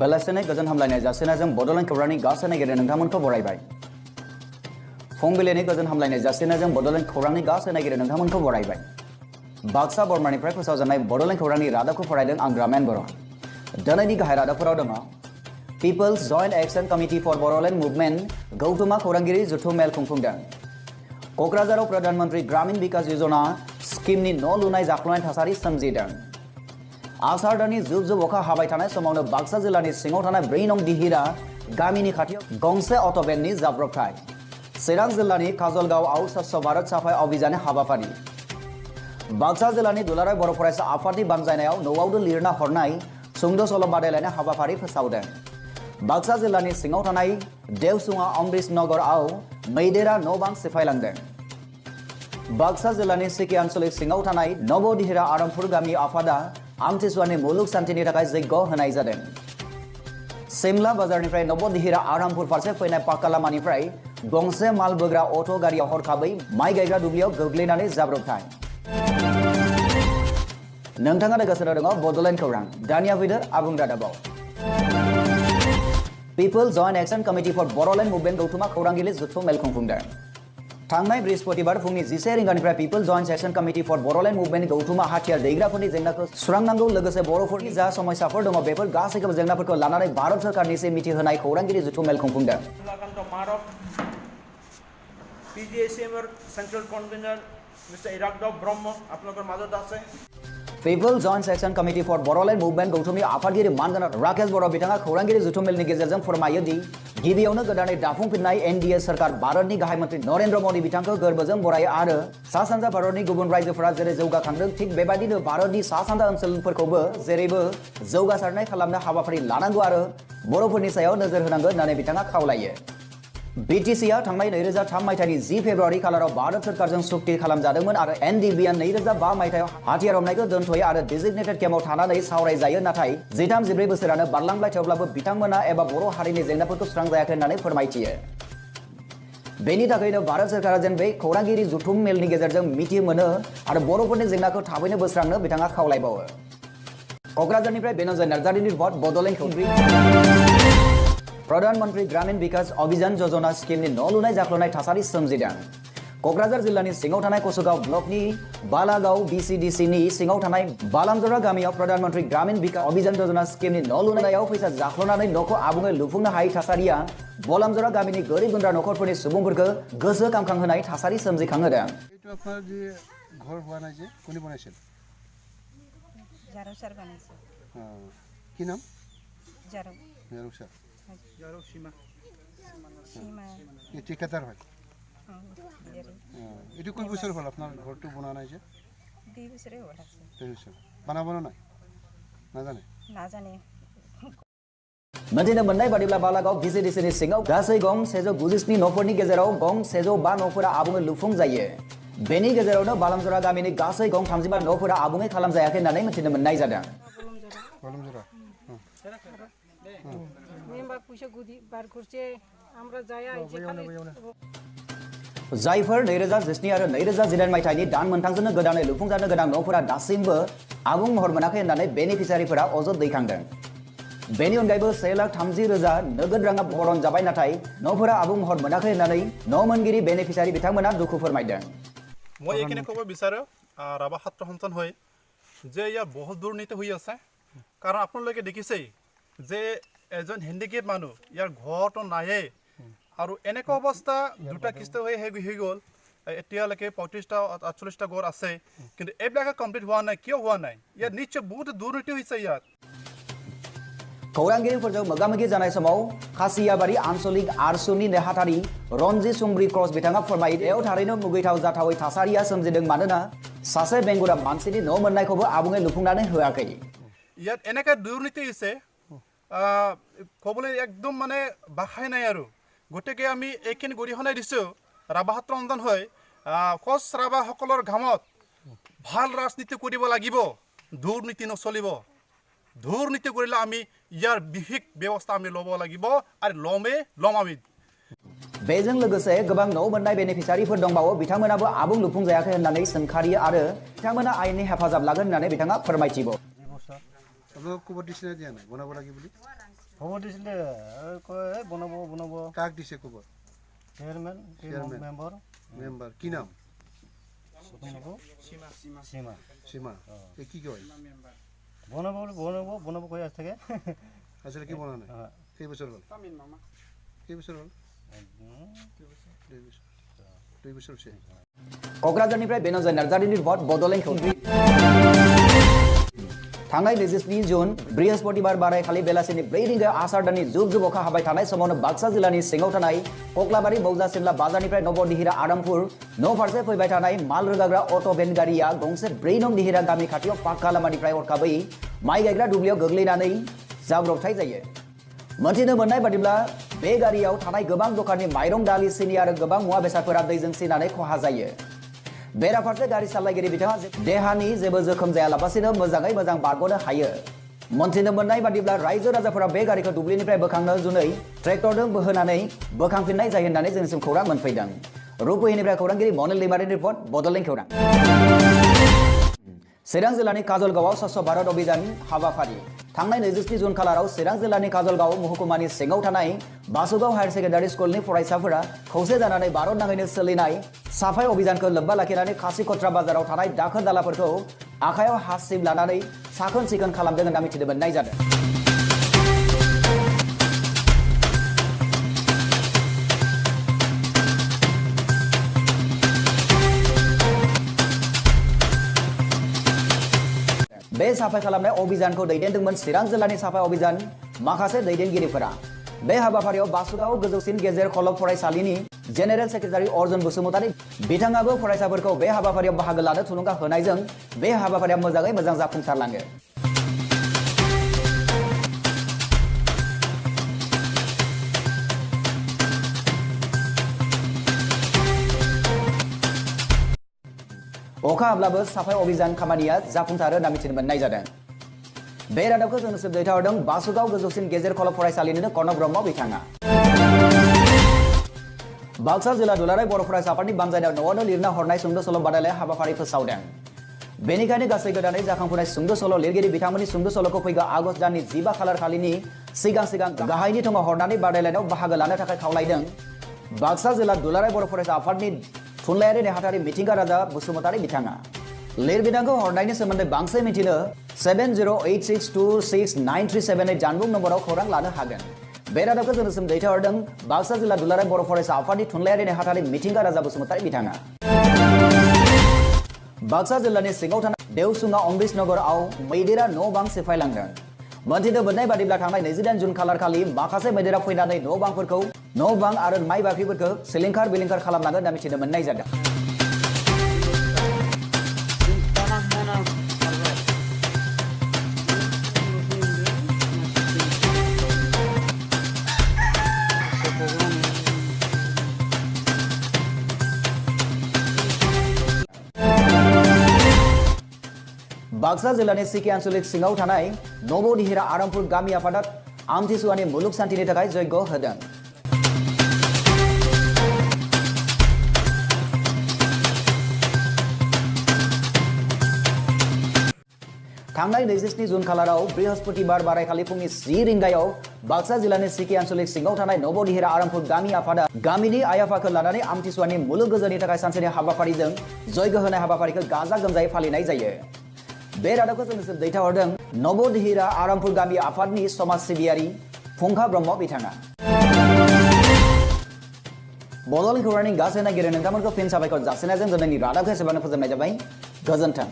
बेलासिनि गोजोन हामलायनाय जासिनायजों बड'लेण्ड खौरांनि गासै नायगिरिनो नोंथांमोनखौ बरायबाय। फुंबिलिनि गोजोन हामलायनाय जासिनायजों बड'लेण्ड खौरांनि गासै नायगिरिनो नोंथांमोनखौ बरायबाय। बाक्सा बर्मानिफ्राय फोसावजानाय बड'लेण्ड खौरांनि रादाबखौ फरायदों आं रामेन बर'। दिनैनि गाहाय रादाबफोराव दङ people's joint action committee for Bodoland movement गौथुमा खौरांगिरि जथुम मेल खुंफुंदों। क'क्राझाराव प्रधानमन्त्री ग्रामीण विकास योजना स्किमनि न' लुनाय जाख्ल'नाय थासारि सोमजिदों। आसार दाननि जुब जुब अखा हाबाय थानाय समावनो बाक्सा जिल्लानि सिङाव थानाय 4 नं दिहिरा गामिनि खाथियाव गंसे अट'भेननि जाब्रबथाय। चिरां जिल्लानि काजलगावआव स्वच्छ भारत साफाय अभियाननि हाबाफारि। बाक्सा जिल्लानि दुलाराय बर' फरायसा आफादनि बानजायनायाव न'आवनो लिरना हरनाय सुंद' सल' बादायलायनाय हाबाफारि फोसावदों। बाक्सा जिल्लानि सिङाव थानाय देवसुङा अमृत नगरआव मैदेरा न' बां सिफायलांदों। बाक्सा जिल्लानि सिकि आन्सलिक सिङाव थानाय नबदिहिरा आरामपुर गामि आफादा आमथिसुवानि मुलुग शान्तिनि थाखाय जग्य होनाय जादों। सिमला बाजारनिफ्राय नबदिहिरा आरामपुर फारसे फैनाय पाक्का लामानिफ्राय गंसे माल बोग्रा अट' गारियाव हरखाबै माइ गायग्रा दुब्लियाव गोग्लैनानै जाब्रबथाय। नोंथाङा नायगासिनो दङ बड'लेण्ड खौरां। दानिया फैदो आबुं रादाबाव। People joint action committee for Bodoland movement गौथुमा खौरांगिरि जथुम मेल खुंफुंदों। थांनाय बृहस्पतिबार फुंनि 11 रिंगानिफ्राय people joint action committee for Bodoland movement गौथुमा हाथियार दैग्राफोरनि जेंनाखौ सुस्रांनांगौ लोगोसे बर'फोरनि जा समस्याफोर दङ बेफोर गासैखौबो जेंनाफोरखौ लानानै भारत सरकारनिसिम मिथिहोनाय खौरांगिरि जथुम मेल खुंफुंदों। People joint action committee for Bodoland movement गौथुमनि आफादगिरि मानगोनां राकेश बर' बिथाङा खौरांगिरि जथुम मेलनि गेजेरजों फोरमायो दि गिबियावनो गोदानै दाफुंफिननाय एनडिए सरकार भारतनि गाहाय मन्त्रि नरेन्द्र मदि बिथांखौ गोरबोजों बरायो आरो सा सानजा भारतनि गुबुन रायजोफोरा जेरै जौगाखांदों थिग बेबायदिनो भारतनि सा सानजा ओनसोलफोरखौबो जेरैबो जौगासारनाय खालामनो हाबाफारि लानांगौ आरो बर'फोरनि सायाव नोजोर होनांगौ होननानै बिथाङा खावलायो। बिटिसिआ थांनाय 2003 मायथाइनि 10 फेब्रुवारि खालाराव भारत सरकारजों सुक्ति खालामजादोंमोन आरो एनडिबिआ 2005 मायथाइयाव हाथियार हमनायखौ दोनथ'यो आरो डेजिगनेटेड केम्पआव थानानै सावरायजायो। नाथाय 13-14 बोसोरानो बारलांबाय थेवब्लाबो बिथांमोना एबा बर' हारिनि जेंनाफोरखौ सुस्रांजायाखै होननानै फोरमायथियो। बेनि थाखायनो भारत सरकारा जेन बे खौरांगिरि जथुम मेलनि गेजेरजों मिथि मोनो आरो बर'फोरनि जेंनाखौ थाबैनो बोस्रांनो बिथाङा खावलायबावो। क'क्राझारनिफ्राय बेनजय नार्जारिनि रिपर्ट बड'लेण्ड खौरां। प्रधानमन्त्री ग्रामीण विकास अभियान योजना स्किमनि न' लुनाय जाख्ल'नाय थासारि सोमजिदों। क'क्राझार जिल्लानि सिङाव थानाय कसुगाव ब्लकनि बालागाव बिसिडिसिनि सिङाव थानाय बालामजरा गामियाव प्रधानमन्त्री ग्रामीण विकास अभियान योजना स्किमनि न' लुनायाव फैसा जाख्ल'नानै न'खौ आबुङै लुफुंनो हायै थासारिया बालामजरा गामिनि गोरिब गुन्द्रा न'खरफोरनि सुबुंफोरखौ गोसोखांहोनाय थासारि सोमजिखांहोदों। কি নাম? জারু জারু স্যার। জারু সীমা কি ঠিকাদার হয়? জারু এটু কয় বছর হল আপনার ঘরটো বনা নাই যে? 2 বছরে হল আছে। 2 বছর। বানাবো না? না জানে? না জানে। मोनथिनो मोननाय बादिब्ला बालागाव बिसिडिसिनि सिङाव गासै गं 197 न'फोरनि गेजेराव गं 105 न'फोरा आबुङै लुफुंजायो। बेनि गेजेरावनो बालामजरा गामिनि गासै गं 35 न'फोरा आबुङै खालामजायाखै होननानै मिथिनो मोननाय जादों। বালামজরা। মেম্বার পয়সা গুদি বার করছে আমরা যায়া যেখানে जायफोर 2017 आरो 2018 मायथाइनि दान मोनथामजोंनो गोदानै लुफुंजानो गोनां न'फोरा दासिमबो आबुं महर मोनाखै होननानै बेनिफिसियारिफोरा अजद दैखांदों। बेनि अनगायैबो 1,30,000 नोगोद राङा बरन जाबाय नाथाय न'फोरा आबुं महर मोनाखै होननानै न' मोनगिरि बेनिफिसियारि बिथांमोना दुखु फोरमायदों। মই এইখিনি ক'ব বিচাৰোঁ ৰাভা ছাত্ৰ সন্থান হৈ যে ইয়াৰ বহুত দুৰ্নীতি হৈ আছে। কাৰণ আপোনালোকে দেখিছেই যে এজন হেণ্ডিকেপ মানুহ ইয়াৰ ঘৰটো নায়ে আৰু এনেকুৱা অৱস্থা দুটা কিস্তি হৈ গ'ল। এতিয়ালৈকে 35টা 48টা ঘৰ আছে কিন্তু এইবিলাকে কমপ্লিট হোৱা নাই। কিয় হোৱা নাই? ইয়াত নিশ্চয় বহুত দুৰ্নীতি হৈছে ইয়াত। खौरांगिरिफोरजों मोगा-मोगि जानाय समाव खासियाबारि आन्सलिक आरसुनि नेहाथारि रनजित सुम्ब्रि क्रस बिथाङा फोरमायो बेयाव थारैनो मुगैथाव जाथावै थासारिया सोमजिदों मानोना सासे बेंगुरा मानसिनि न' मोननायखौबो आबुङै लुफुंनानै होआखै। ইয়াত এনেকৈ দুৰ্নীতি হৈছে ক'বলৈ একদম মানে ভাষাই নাই আৰু। গতিকে আমি এইখিনি গৰিহণাই দিছোঁ ৰাভা ছাত্ৰ সন্থান হৈ কোচ ৰাভাসকলৰ ঘামত ভাল ৰাজনীতি কৰিব লাগিব। দুৰ্নীতি নচলিব। দুৰ্নীতি কৰিলে আমি ইয়াৰ বিহিক ব্যৱস্থা আমি ল'ব লাগিব আৰু ল'ম আমি। बेजों लोगोसे गोबां न' मोननाय बेनिफिसियारिफोर दंबावो बिथांमोनाबो आबुं लुफुंजायाखै होननानै सोंखारियो आरो बिथांमोना आयेननि हेफाजाब लागोन होननानै बिथाङा फोरमायथिबावो। আপোনাক ক'ব দিছিলে দিয়া নাই বনাব লাগে বুলি? খবৰ দিছিলে কয় বনাব কাক দিছে খবৰ চেয়াৰমেন Chairman. মেম্বাৰ মেম্বাৰ কি নাম সীমা সীমা এই কি কয় বনাব কৈ আছে থাকে আসলে কি বনা নাই কেইবছৰ হ'ল কেইবছৰ হ'ল 2 বছৰ হৈছে क'क्राझारनिफ्राय बेन'जय नार्जारिनि रिपर्ट बड'लेण्ड खौरां थांनाय 23 जुन बृहस्पतिबार बारायखालि बेलासिनि 4 रिंगायाव आसार दाननि जुब जुब अखा हाबाय थानाय समावनो बाक्सा जिल्लानि सिङाव थानाय कक्लाबारि बौजा सिमला बाजारनिफ्राय नवदिहिरा आरामपुर न' फारसे फैबाय थानाय माल रोगाग्रा अट' भेन गारिया गंसे 4 नं दिहिरा गामि खाथियाव पाक्का लामानिफ्राय हरखाबै माइ गायग्रा दुब्लियाव गोग्लैनानै जाब्रबथाय जायो। मोनथिनो मोननाय बादिब्ला बे गारियाव थानाय गोबां दखाननि माइरं दालि सिनि आरो गोबां मुवा बेसादफोरा दैजों सिनानै खहा जायो। बेराफारसे गारि सालायगिरि बिथाङा देहानि जेबो जोखोम जायालाबासिनो मोजाङै मोजां बारग'नो हायो। मोनथिनो मोननाय बादिब्ला रायजो राजाफोरा बे गारिखौ दुब्लिनिफ्राय बोखांनो जुनै ट्रेक्टरजों बोहोनानै बोखांफिननाय जायो होननानै जोंनिसिम खौरां मोनफैदों। रुपहिनिफ्राय खौरांगिरि मनिल दैमारिनि रिपर्ट बड'लेण्ड खौरां। चिरां जिल्लानि काजलगावआव स्वच्छ भारत अभियान हाबाफारि थांनाय 23 जुन खालाराव चिरां जिल्लानि काजलगाव महकुमानि सिङाव थानाय बासुगाव हायार सेकेन्डारि स्कुलनि फरायसाफोरा खौसे जानानै भारत नाङैनो सोलिनाय साफाय अभियानखौ लोब्बा लाखिनानै खासिकत्रा बाजाराव थानाय दाखोर दालाफोरखौ आखायाव हासिब लानानै साखोन सिखोन खालामदों होनना मिथिनो मोननाय जादों। बे साफाय खालामनाय अभियानखौ दैदेनदोंमोन चिरां जिल्लानि साफाय अभियान माखासे दैदेनगिरिफोरा। बे हाबाफारियाव बासुगाव गोजौसिन गेजेर खलब फरायसालिनि जेनेरेल सेक्रेटारि अर्जुन बसुमतारी बिथाङाबो फरायसाफोरखौ बे हाबाफारियाव बाहागो लानो थुलुंगा होनायजों बे हाबाफारिया मोजाङै मोजां जाफुंसारलाङो। अखा हाब्लाबो साफाय अभियान खामानिया जाफुंसारो होनना मिथिनो मोननाय जादों। बे रादाबखौ जोंनो दैथायहरदों बासुगाव गोजौसिन गेजेर खलब फरायसालिनिनो कर्णब ब्रह्म बिथाङा। बाक्सा जिल्ला दुलाराय बर' फरायसा आफादनि बानजायनायाव न'आवनो लिरना हरनाय सुंद' सल' बादायलायनाय हाबाफारि फोसावदों। बेनिखायनो गासै गोदानै जाखांफुनाय सुंद' सल' लिरगिरि बिथांमोननि सुंद' सल'खौ फैगौ आगस्ट दाननि 15 खालार खालिनि सिगां गाहायनि थङाव हरनानै बादायलायनायाव बाहागो लानो थाखाय खावलायदों। बाक्सा जिल्ला दुलाराय बर' फरायसा आफादनि थुनलायारि नेहाथारि मिथिंगा राजा बसुमतारी बिथाङा लिरबिदांखौ हरनायनि सोमोन्दै बांसिन मिथिनो 7086269337 जानबुं नम्बराव खौरां लानो हागोन। बे रादाबखौ जोंनिसिम दैथायहरदों बाक्सा जिल्ला दुलाराय बर' फरायसा आफादनि थुनलायारि नेहाथारि मिथिंगा राजा बसुमतारी बिथाङा। बाक्सा जिल्लानि सिङाव थानाय देवसुङा अम्बिश नगराव मैदेरा न' बां सिफायलांदों। मोनथिनो मोननाय बादिब्ला थांनाय 28 जुन खालार खालि माखासे मैदेरा फैनानै न' बां आरो माइ बाख्रिफोरखौ सिलिंखार बिलिंखार खालामलाङो होनना मिथिनो मोननाय जादों। बाक्सा जिल्लानि सिके आन्चलिक सिङाव थानाय नवदिहिरा आरामपुर गामि आफादा आमथिसुवानि मुलुग शान्तिनि थाखाय यज्ञ होदों। थांनाय 27 जुन खालाराव बृहस्पतिबार बारायखालि फुंनि 10 रिंगायाव बाक्सा जिल्लानि सिके आन्चलिक सिङाव थानाय नवदिहिरा आरामपुर गामि आफादा गामिनि आइ आफाखौ लानानै आमथिसुवानि मुलुग गोजोननि थाखाय सानसेनि हाबाफारिजों यज्ञ होनाय हाबाफारिखौ गाजा गोमजायै फालिनाय जायो। बे रादाबखौ जोंनिसिम दैथायहरदों नवदिहिरा आरामपुर गामि आफादनि समाज सिबियारि फुंखा ब्रह्म बिथाङा। बड'लेण्ड खौरांनि गासै नायगिरि नोंथांमोनखौ फिन साबायखर जासिनायजों दिनैनि रादाबखौ एसेबांनो फोजोबनाय जाबाय। गोजोन्थों।